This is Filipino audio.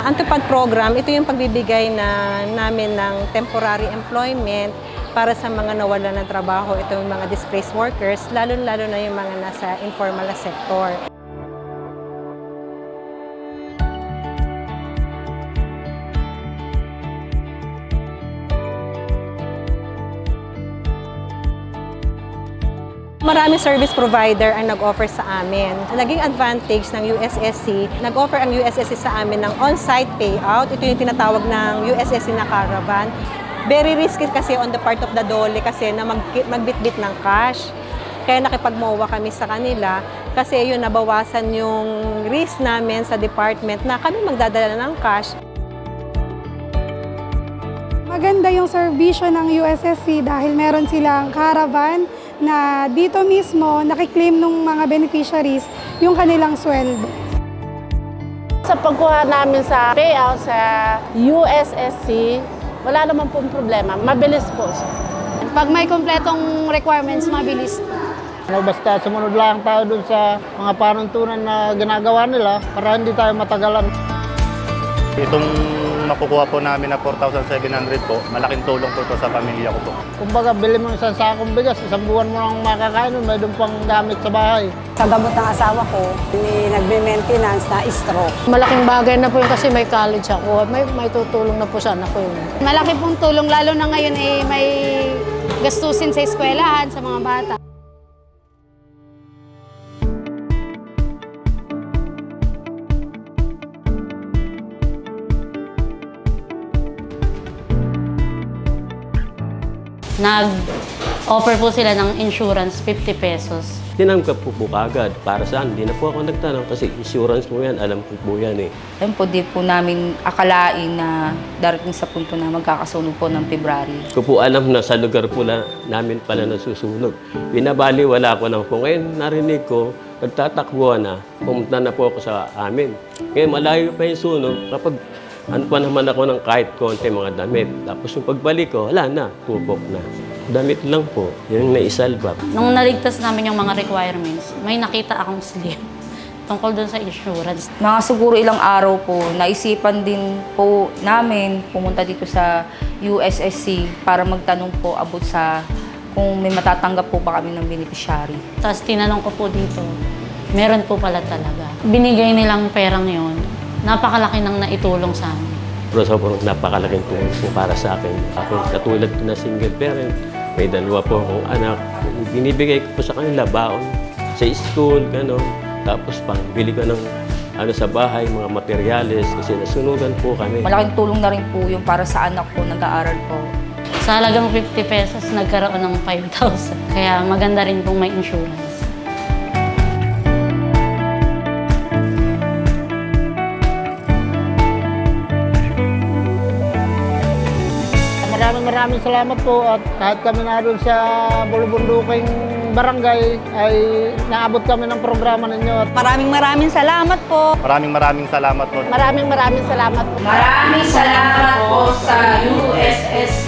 Ang TUPAD program, ito yung pagbibigay namin ng temporary employment para sa mga nawalan ng trabaho. Ito yung mga displaced workers, lalo-lalo na yung mga nasa informal sector. Maraming service provider ang nag-offer sa amin. Naging advantage ng USSC, nag-offer ang USSC sa amin ng on-site payout. Ito yung tinatawag ng USSC na caravan. Very risky kasi on the part of the DOLE kasi na magbitbit ng cash. Kaya nakipag-MOA kami sa kanila kasi yun nabawasan yung risk namin sa department na kami magdadala ng cash. Maganda yung serbisyo ng USSC dahil meron silang caravan na dito mismo nakiklaim ng mga beneficiaries yung kanilang sweldo. Sa pagkuha namin sa payout sa USSC, wala naman pong problema. Mabilis po siya. Pag may kompletong requirements, mabilis. Basta sumunod lang tayo dun sa mga panuntunan na ginagawa nila para hindi tayo matagalan. Itong nakukuha po namin na 4,700 po, malaking tulong po ito sa pamilya ko po. Kumbaga, bili mo isang sakong bigas, isang buwan mo lang makakain, may doon pang gamit sa bahay. Sa gamot ng asawa ko, nagbe-maintenance na stroke. Malaking bagay na po yun kasi may college ako. May tutulong na po sa anak ko yun. Malaki pong tulong, lalo na ngayon may gastusin sa eskwelahan sa mga bata. Nag-offer po sila ng insurance, 50 pesos. Tinanong ko po kagad. Para saan? Hindi na po ako nagtanong kasi insurance mo yan. Alam ko po yan eh. Ayun po, di po namin akalain na darating sa punto na magkakasunog po ng February. Ko po alam na sa lugar po namin pala nasusunog. Binabaliwala ko ng po. Ngayon narinig ko, nagtatakbo na. Pumunta na po ako sa amin. Ngayon malayo pa yung sunog. Kapag ano pa naman ako ng kahit konti mga damit. Tapos yung pagbalik ko, wala na, pupok na. Damit lang po, yung naisalbak. Nung naligtas namin yung mga requirements, may nakita akong slip tungkol dun sa insurance. Mga siguro ilang araw po, naisipan din po namin pumunta dito sa USSC para magtanong po about sa kung may matatanggap po ba kami ng beneficiary. Tapos tinanong ko po dito, meron po pala talaga. Binigay nilang perang yon. Napakalaki nang naitulong sa amin. Pero sobrang napakalaking tulong po para sa akin. Ako katulad na single parent, may dalawa po akong anak. Binibigay ko po sa kanila baon sa school, gano'n. Tapos pang bili ko ng sa bahay, mga materyales kasi nasunugan po kami. Malaking tulong na rin po yung para sa anak ko, nag-aaral po. Sa halagang 50 pesos, nagkaroon ng 5,000. Kaya maganda rin pong may insurance. Maraming salamat po at kahit kami na doon sa Bulubunduking Barangay ay naabot kami ng programa ninyo. Maraming salamat po. Maraming salamat po. Maraming salamat po. Maraming salamat po sa USSC.